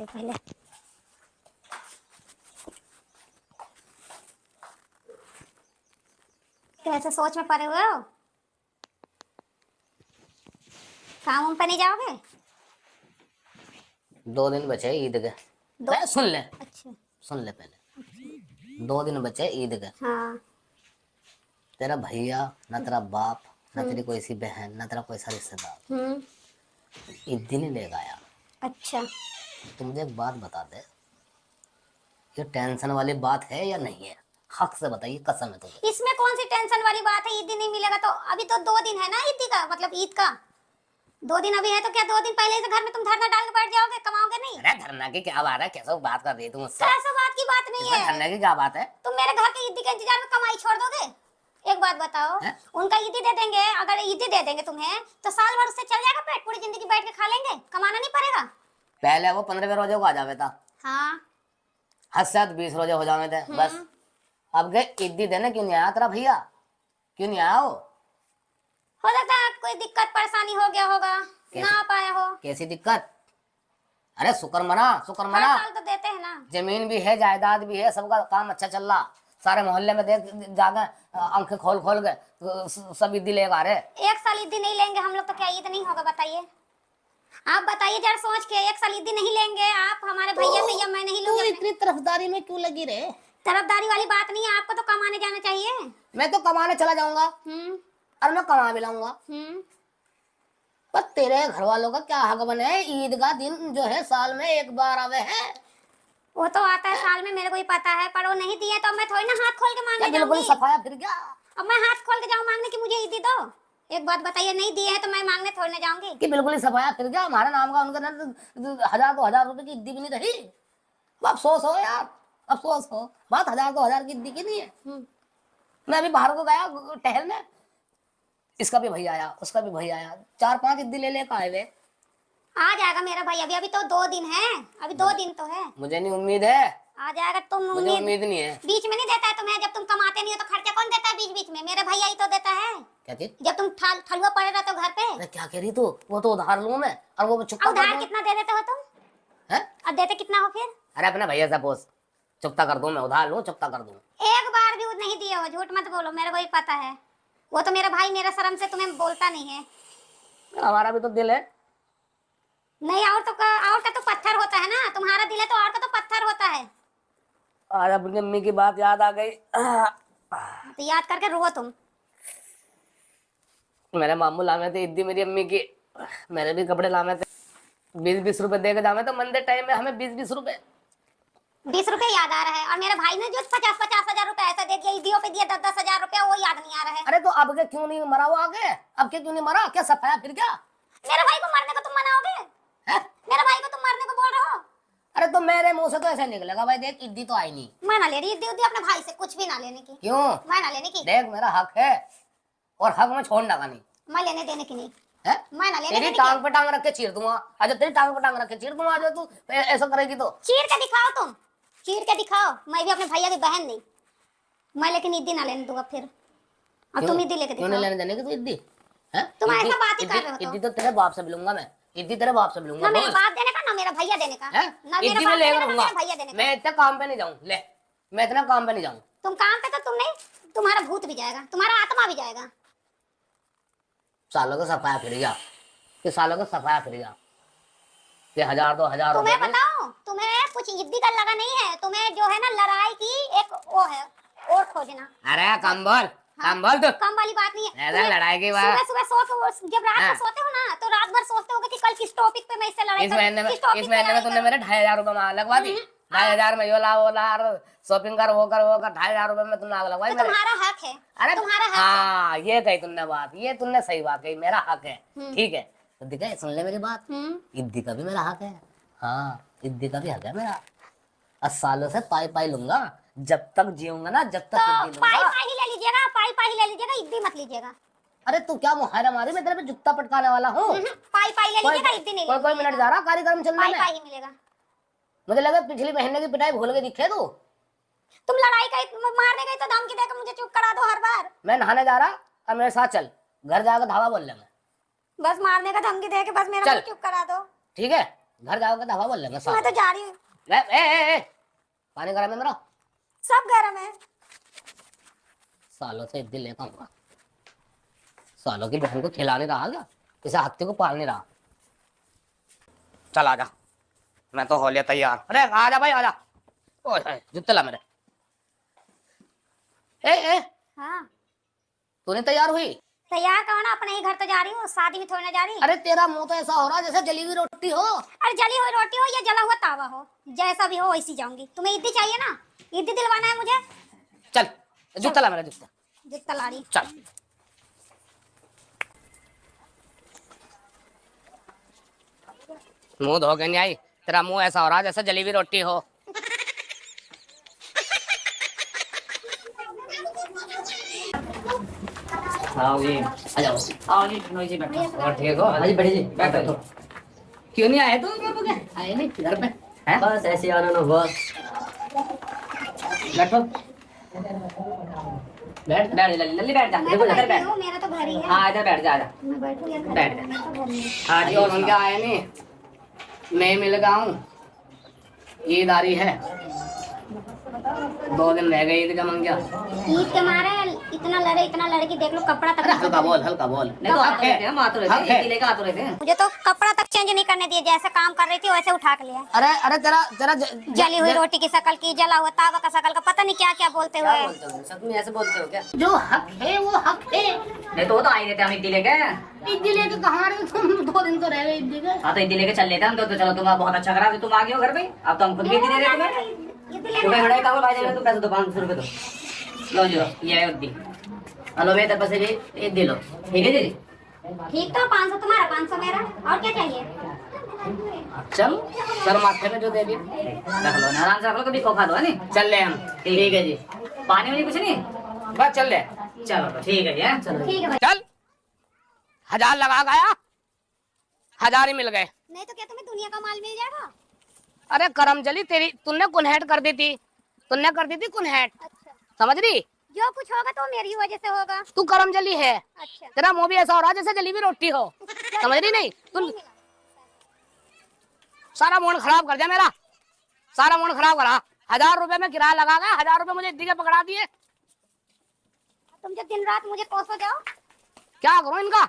पहले कैसे सोच में पड़े हुए हो? काम पे नहीं जाओगे? 2 दिन बचे ईद के। सुन ले। अच्छा। सुन ले पहले। 2 दिन बचे ईद के। हाँ। तेरा भैया न तेरा बाप न तेरी कोई सी बहन न तेरा कोई सा रिश्तेदार ईद नहीं लेगा आया। अच्छा। तुम मुझे एक बात बता दे, ये टेंशन वाली बात है या नहीं है? हक से बताइए, कसम है तुम्हें। इसमें कौन सी टेंशन वाली बात है? ईद नहीं मिलेगा तो अभी तो 2 दिन है ना ईद का, मतलब ईद का 2 दिन अभी है, तो क्या 2 दिन पहले से घर में तुम धरना डाल के बैठ जाओगे? कमाओगे नहीं? अरे धरना की क्या बात है? कैसे बात कर रही है तुम मुझसे? ऐसा बात की बात नहीं है। धरना की क्या बात है? तुम मेरे घर के ईद के इंतजार में कमाई छोड़ दोगे? एक बात बताओ है? उनका ईदी दे देंगे, अगर ईदी दे देंगे तुम्हें तो साल भर उससे चल जाएगा पेट, पूरी जिंदगी बैठ के खा लेंगे, कमाना नहीं पड़ेगा। पहले वो 15वें रोजे को आ जावे था। हाँ। हद से हद 20 रोजे हो जावे थे बस। अब गए ईदी देने, क्यों नहीं आया तेरा भैया? क्यों नहीं आया वो? हो सकता है कोई दिक्कत परेशानी हो गया होगा, ना आ पाया हो। कैसी दिक्कत? अरे शुक्र मना, शुक्र हर मना। साल तो देते हैं ना। जमीन भी है, जायदाद भी है, सबका काम अच्छा चल रहा। सारे मोहल्ले में देख जाके आंखें खोल खोल के सब ईदी लेगा। अरे एक साल ईदी नहीं लेंगे हम लोग तो क्या ईद नहीं होगा? बताइए, आप बताइए जरा सोच के। एक साल ईदी नहीं लेंगे आप हमारे भैया से, या मैं नहीं तू लूंगी। इतनी तरफदारी में क्यों लगी रे? तरफदारी वाली बात नहीं है, आपको तो कमाने जाना चाहिए। मैं तो कमाने चला जाऊंगा और मैं कमा भी लाऊंगा। पर तेरे घर वालों का क्या हक बने? ईद का दिन जो है साल में एक बार आवे है। वो तो आता है साल में, मेरे को ही पता है, पर वो नहीं दिए तो मैं थोड़ी ना हाथ खोल के मांगने बिल्कुल जाऊंगी। सफाया फिर क्या? अब मैं हाथ खोल के जाऊं मांगने की मुझे ईदी दो? एक बात बताइए, नहीं दिए हैं तो मैं मांगने थोड़ी ना जाऊंगी। कि बिल्कुल ही सफाया फिर क्या? हमारे नाम का उनका 1000-2000 रुपए की ईदी भी नहीं रही। अफसोस हो यार, अफसोस हो। बात 1000-2000 की ईदी की नहीं है। मैं अभी बाहर को गया टहलने, इसका भी भैया आया, उसका भी भैया आया, 4-5 ईदी ले लेकर आए वे। आ जाएगा मेरा भाई, अभी अभी तो 2 दिन है, अभी 2 दिन तो है। मुझे नहीं उम्मीद है। आ जाएगा। तुम मुझे उम्मीद नहीं है। बीच में नहीं देता है तुम्हें? जब तुम कमाते नहीं हो तो खर्चा कौन देता है बीच बीच में? मेरे भैया ही तो देता है। क्या चीज? जब तुम ठलुआ पड़े रहते हो घर पे। अरे क्या कह रही तू? वो तो उधार लूं मैं और वो चुकता कर उधार दूं। कितना दे देते हो तुम? हैं? अब देते कितना हो फिर? अरे अपने भैया से पूछ, चुकता कर दूं मैं, उधार लूं चुकता कर दूं। एक बार भी नहीं दिए हो, झूठ मत बोलो, मेरे को ही पता है। वो तो मेरा भाई मेरा शर्म से तुम्हें बोलता नहीं है। हमारा भी तो दिल है। नहीं, और का तो पत्थर होता है ना, तुम्हारा दिल है तो और का तो पत्थर होता है। आज अपनी अम्मी की बात याद आ गई। तो याद करके रो तुम। मेरे मामू लामे थे ईदी मेरी अम्मी की, मेरे भी कपड़े लामे थे। 20-20 रुपए दे के जामे तो मंदे टाइम में हमें 20-20 रुपए। 20 रुपए याद आ रहा है, और मेरे भाई ने जो 50-50 हजार रुपए ऐसा दे दिया, ईदियों पे दिया 10-10 हजार रुपया, वो याद नहीं आ रहा है। अरे तो अब के क्यों नहीं मरा वो आगे? अब के क्यों नहीं मरा? क्या सफाया फिर क्या? मेरे भाई को मरने को तुम मनाओगे? है? मेरे भाई को तुम मरने को बोल रहे हो? अरे तो मेरे मुंह से तो ऐसे निकलेगा भाई, देख ईदी तो आई नहीं। मैं ना ले रही ईदी अपने भाई से, कुछ भी ना लेने की। क्यों? मैं ना लेने की। देख मेरा हक है और हक में छोड़ना का नहीं। मैं लेने देने की नहीं है? मैं ना लेने तेरी देने टांग पे टांग रख के चीर दूंगा। आज तेरी टांग पे टांग रख के चीर दूंगा। आज तू ऐसा करेगी तो चीर के दिखाओ, तुम चीर के दिखाओ। मैं भी अपने भैया की बहन नहीं, मैं लेकिन ईदी ना लेने दूंगा फिर। और तुम ईदी लेके क्यों दिखाओ। नहीं लेने देने की तू ईदी? है? तुम ऐसा बात ही कर रहे हो ईदी तो तेरे बाप से मिलूंगा मैं। ईदी तेरे बाप से मिलूंगा। ना मेरे बाप देने का, ना मेरा भैया देने का। है? ना मेरा ईदी बाप में देने लेकर का, ना रहूंगा मेरा भैया देने का। मैं। इतना काम पे नहीं जाऊं। ले, मैं इतना काम पे नहीं जाऊं। तुम काम पे तो तुम नहीं, तुम्हारा भूत भी जाएगा, तुम्हारा आत्मा भी जाएगा। सालों का सफाया फिर गया, कि सालों का सफाया फिर गया कि 1000-2000 रुपए। तुम्हें बताओ, तुम्हें कुछ ईदी का लगा नहीं है, तुम्हें जो है ना लड़ाई की एक वो है और खोजना। अरे कम बोल, कम बोल तू। कम वाली बात नहीं है। ऐसा लड़ाई की बात। सुबह सुबह सो के जब रात को सोते हो ना, तो रात भर सोचते होगे कि कल किस टॉपिक पे मैं इससे लड़ाई इस महीने में तुमने मेरे 2500 रुपए में आग लगवा दी। 2500 में यो ला वो ला, शॉपिंग कर वो कर वो कर, 2500 रुपए में तुमने आग लगवाई मेरे। तुम्हारा हक है। अरे तुम्हारा हक हाँ, ये कही तुमने बात, ये तुमने सही बात कही, मेरा हक है। ठीक है, तो दिखा, सुन ले मेरी बात। ईदी का भी मेरा हक है। हाँ, ईदी का भी हक है मेरा। 10 सालों से पाई पाई लूंगा, जब तक जीऊंगा ना, जब तक ईदी तो पाई लूंगा। पाई ही ले लीजिएगा, पाई पाई ही ले लीजिएगा, ईदी मत लीजिएगा। अरे तू क्या मुहायरा मारी? मैं तेरे पे जुत्ता पटकाने वाला हूँ। पाई पाई ले लीजिएगा, ईदी नहीं कोई मिनट जा रहा कार्यक्रम चलने पाई में। पाई ही मिलेगा। मुझे लगा पिछली महीने की पिटाई भूल के दिखे तू। तुम लड़ाई गई, मारने गई तो धमकी देकर मुझे चुप करा दो हर बार। मैं नहाने जा रहा और मेरे साथ चल, घर जाकर धावा बोल लेंगे। बस मारने का धमकी दे के बस मेरा मुंह चुप करा दो। ठीक है, घर जाओगे तो हवा बोल लेंगे मैं साहब। तो जा रही हूँ, ए, पानी गर्म है मेरा। सब गर्म है। सालों से दिल लेता हूँ, सालों की बहन को खिला नहीं रहा क्या, इसे हत्ती को पाल नहीं रहा। चल आजा, मैं तो हो लिया तैयार। अरे आजा भाई आजा। ओए जूते ला मेरे। ए हाँ तूने तैयार हुई? तैयार कहो ना, अपने ही घर तो जा रही हूँ, शादी में थोड़ी ना जा रही। अरे तेरा मुंह तो ऐसा हो रहा जैसे जली हुई रोटी हो। अरे जली हुई रोटी हो या जला हुआ तावा हो, जैसा भी हो वैसी जाऊंगी। तुम्हें ईदी चाहिए ना, ईदी दिलवाना है मुझे। चल जूता ला मेरा जूता। जितना ला रही। चल मुंह धो के नहीं आई, तेरा मुंह ऐसा हो रहा जैसे जली हुई रोटी हो। आओ जी, आ जाओ। आओ जी, जी बैठो। और ठीक हो? हाँ जी बढ़िया जी बैठो। क्यों नहीं आए तुम बाबू के? आए नहीं घर पे? हैं? बस ऐसे आना ना हुआ। बैठो। बैठ लल्ली बैठ जा। मैं देखो तो इधर बैठी बैठ। हूँ, मेरा तो घर ही है। हाँ इधर बैठ जा, आजा। मैं बैठूँ या घर बैठ पे? मैं तो घर ही है। हाँ जी और उनके आए नहीं, मैं मिल गया हूँ। ईद आ रही है, 2 दिन रह गए ईद का मंगिया। ईद के मारे इतना लड़े कि देख लो कपड़ा तक अरे हल्का बोल। नहीं तो आते रहते हैं, हम आते रहते हक है। हैं, लेकर आते रहते हैं। मुझे तो कपड़ा तक चेंज नहीं करने दिए, जैसे काम कर रही थी वैसे उठा के लिया। अरे तेरा जली हुई रोटी की शकल की, जला हुआ तावा का शकल का, पता नहीं क्या क्या बोलते क्या हुए। बोलते हो सच में ऐसे बोलते हो क्या? जो हक है वो हक है। नहीं तो वो तो आई रहते हम इड्ली लेके। ईदी लेके कहाँ रहे तुम? 2 दिन तो रह गए ईदी के। हाँ तो इड्ली लेके चल लेते हैं हम तो चलो तुम बहुत अच्छा करा तुम आ गए हो घर पे। अब तो हम खुद भी इड्ली दे रहे तुम्हें। तुम्हें बड़ा काम भाई देंगे तुम पैसे दो 500 रुपए दो। लो जो ये है इड्ली। हेलो मेरे तरफ से भी इड्ली लो, ठीक है जी? ठीक तो 500 तुम्हारा 500 मेरा, और क्या चाहिए? चल सर माथे पे जो दे दी। रख लो ना, आराम से रख लो, कभी खो खा दो है नहीं। चल ले हम। ठीक है जी। पानी वानी कुछ नहीं? बस चल ले। चलो तो ठीक है जी। हाँ, चलो ठीक है भाई। चल 1000 लगा गया, 1000 ही मिल गए। नहीं तो क्या तुम्हें दुनिया का माल मिल जाएगा? अरे करम जली तेरी, तूने कुनहैट कर दी थी, कुनहैट। अच्छा, समझ रही? जो कुछ होगा तो मेरी वजह से होगा। तू करम जली है, अच्छा तेरा मुंह भी ऐसा हो रहा जैसे जली हुई रोटी हो। समझ रही नहीं? तू सारा मूड खराब कर दिया मेरा, सारा मूड खराब करा। 1000 रुपए में किराया लगा गया, 1000 रुपए मुझे इतनी के पकड़ा दिए। तुम जो दिन रात मुझे कोसो जाओ। क्या करूं इनका,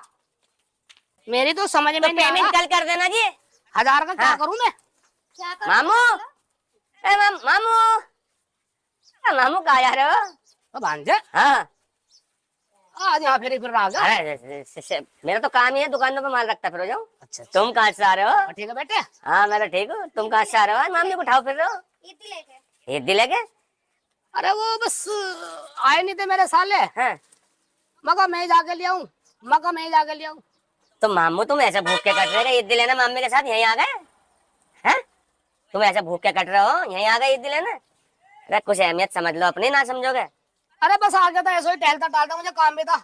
मेरी तो समझ में नहीं आ रहा। कल कर देना जी। 1000 का क्या हाँ। करूं मैं? क्या करो? मामू मामू कहाँ जा रहे हो? तो भांजे हाँ आज यहाँ फिर रहा गया। अरे मेरा तो काम ही है दुकानों पे माल रखता फिर जाऊँ। अच्छा तुम कहाँ से आ रहे हो? ठीक है बेटे। हाँ मैं तो ठीक हूँ, तुम कहाँ से आ रहे हो? मामू को उठाओ फिर रहे हो इतनी लेके ईदी लेके। अरे वो बस आए नहीं थे मेरे साले, हाँ मगर मैं ही जाके ले आऊं। तो मामू तुम ऐसे भूख के कट रहे हो ईदी लेना मम्मी के साथ यहीं आ गए हैं? तुम ऐसे भूख के कट रहे हो यहीं आ गए ईदी लेना? अरे कुछ अहमियत समझ लो अपनी, ना समझोगे? अरे बस आ गया था, ऐसे ही टहलता मुझे काम भी था।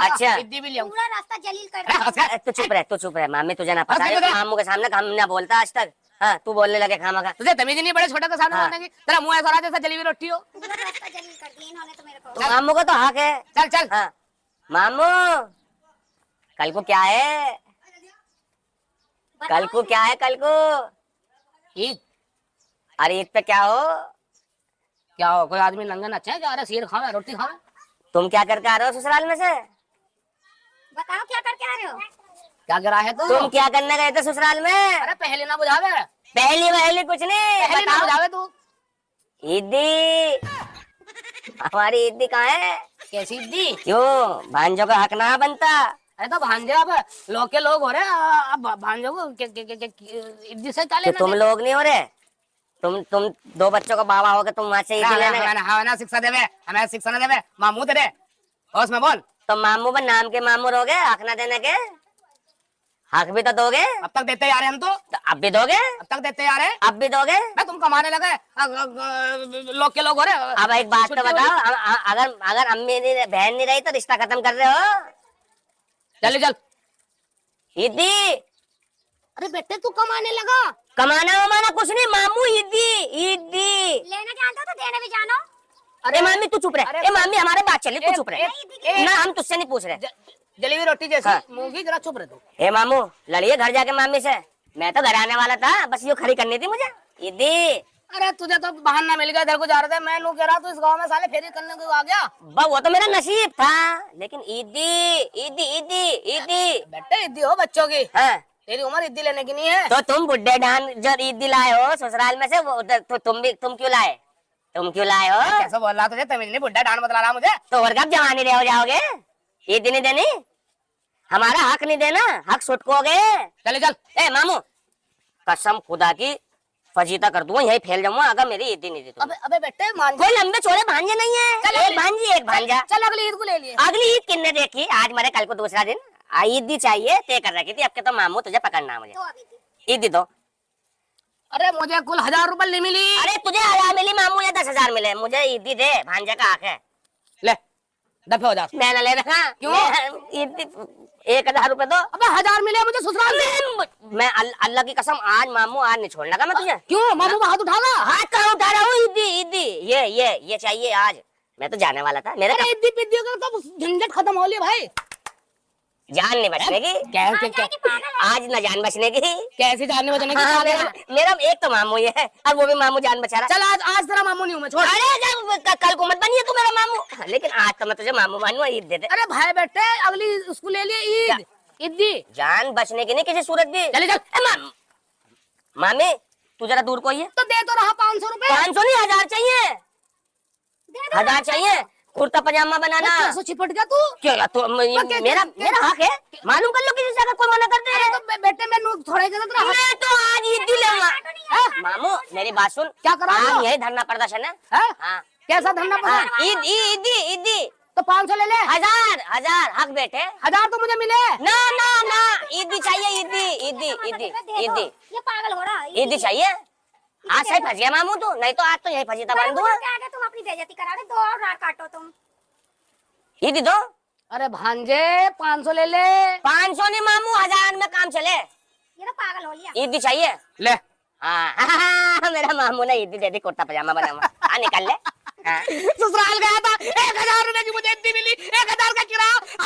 अच्छा। इद्दी भी ले आऊं। पूरा रास्ता जलील कर अरे, दिया। तू चुप रह मामी, तुझे ना पता अरे, है अरे, मामू के सामने हम ना बोलता आज तक। हाँ तू बोलने लगे खामा खा। तुझे तमीज नहीं पड़े छोटे के सामने हाँ। बोलने की? तेरा मुंह ऐसा रहा जैसा जली हुई रोटी हो। पूरा रास्ता जलील कर दिया इन्होंने तो मेरे को। तो मामू को तो हक है। चल हाँ मामू कल को क्या है? कल को क्या है? कल को ईद अरे ईद पे क्या हो? क्या हो, कोई आदमी लंगन अच्छा है क्या? अरे सीर खावे रोटी खावे। तुम क्या करके आ रहे हो ससुराल में से? बताओ क्या करके आ रहे हो? क्या गिरा है तू? तुम क्या करने गए थे ससुराल में? अरे पहले ना बुझावे, पहली वहली कुछ नहीं, पहले ना बताओ। बुझावे तू। ईदी हमारी ईदी कहाँ है? कैसी ईदी? क्यों भांजो का हक ना बनता? अरे तो भांजे अब लोग के लोग हो रहे, अब भांजो को ईदी से क्या कि लेना? तुम लोग नहीं हो रहे? तुम 2 बच्चों का बाबा हो गए, तुम वहां से ईदी लेने गए। हमें शिक्षा देवे, हमें शिक्षा न देवे। मामू तेरे होश में बोल। तो मामू पर नाम के मामू रहोगे, हक ना देने के? हक भी तो दोगे। अब तक देते आ रहे हम तो अब भी दोगे? अब तक देते आ रहे। अब भी दोगे? मैं तुम कमाने लगे, लोग के लोग हो रहे। अब एक बात तो बताओ, अगर अम्मी नहीं बहन नहीं रही तो रिश्ता खत्म कर रहे हो? जल्दी चल। ईदी अरे बेटे तू कमाने लगा? कमाना वमाना कुछ नहीं, मामू ईदी ईदी। लेना जानते हो तो देने भी जानो। अरे मामी तू चुप रहे। ए मामी हमारे बात चली, तू चुप रहे। ए, ना हम तुझसे नहीं पूछ रहे। जली हुई रोटी जैसी हाँ। मूंगी, जरा चुप रहे तू। ए मामू लड़िए घर जाके मामी से, मैं तो घर आने वाला था, बस ये खड़ी करनी थी मुझे ईदी। अरे तुझे तो बहाना मिल गया, इधर को जा रहे थे, मैं कह रहा तू इस गांव में साले फेरी करने को आ गया। वो तो मेरा नसीब था, लेकिन ईदी ईदी ईदी ईदी बेटे इद्दी हो बच्चों की, हाँ। तेरी उम्र इद्दी लेने की नहीं है। तो तुम बुड्ढे डान जो ईदी लाए हो ससुराल में से, वो तो तुम क्यों लाए? तुम क्यों लाए हो? कैसे बोल रहा तुझे तमीज नहीं, बुड्ढा डांड बतला रहा मुझे। तो और कब जवानी रह हो जाओगे? ईदी नहीं देनी, हमारा हक नहीं देना, हक सुटकोगे। चले चल। ए मामू, कसम खुदा की फजीता कर दूंगा, यही फैल जाऊंगा अगर मेरी ईदी नहीं दी तो। अबे बेटे मान कोई लंबे चौड़े भांजे नहीं है, एक भांजी एक भांजा। चल अगली ईद को ले लिए। अगली ईद किन्ने देखी? आज मरे कल को दूसरा दिन। ईदी चाहिए तय कर रखी थी, अब के तो मामू तुझे पकड़ना मुझे। तो अभी दी। ईदी दो। अरे मुझे कुल 1000 रुपए नहीं मिली। अरे तुझे 1000 मिली मामू या 10,000 मिले, मुझे ईदी दे, भांजे का हक है। ले दफे हो जा। मैं न ले रहा। क्यों? 1000 रुपए दो। अबे 1000 मिले मुझे ससुराल से। मैं अल्लाह की कसम आज मामू आज नहीं छोड़ने का मैं तुझे। क्यों मामू का हाथ उठाना? हाथ कहाँ उठा रहा हूँ? ईदी ईदी ये चाहिए आज। मैं तो जाने वाला था, मेरे अरे इद्दी पिद्दी का तो झंझट खत्म हो लिया भाई। जान नहीं बचने की। आज न जान बचने की। कैसे जानने बचने की? हाँ, मेरा एक तो मामू ये है और वो भी मामू जान बचा रहा। चल आज तेरा मामू नहीं हूँ मैं, छोड़। अरे जब कल को मत बनिए तू मेरा मामू, लेकिन आज तो मैं तुझे मामू मानूंगा, ईद दे दे। अरे भाई बेटे अगली उसको ले लिए ईद इद्दी। जान बचने की नहीं किसी सूरत भी। चले चल। मामी तू जरा दूर को ही है। तो दे तो रहा 500 रुपए। 500 नहीं 1000 चाहिए, 1000 चाहिए। कुर्ता पजामा बनाना। कैसे चिपट गया तू? क्या तो मेरा हक है, मालूम कर लो किसी से, अगर कोई मना करते हैं। तो बेटे मैं थोड़े के साथ मैं तो आज ईद लूंगा। मामू मेरी बात सुन, क्या करा? आज यही धरना प्रदर्शन है। हाँ कैसा धरना पड़ा? ईद ईदी ईदी तो 500 ले ले। 1000 हक बेटे। 1000 तो मुझे मिले। ना ना ना ईदी चाहिए, ईदी ईदी ईदी ईदी ये पागल हो रहा है। ईदी चाहिए। आज सही फंस गया मामू तू, नहीं तो आज तो यही फंसीता बन दूंगा। क्या आगे तुम अपनी बेइज्जती करा रहे, 2 और रात काटो तुम। ईदी दो। अरे भांजे 500 ले ले। 500 नहीं मामू, 1000 में काम चले। ये तो पागल हो लिया। ईदी चाहिए। ले हाँ मेरा मामू ने ईदी दे दी, कुर्ता पजामा बनावा। हाँ निकल ले। हाँ। ससुराल गया था, 1000 रुपए की मुझे इद्दी मिली, 1000 का किराया,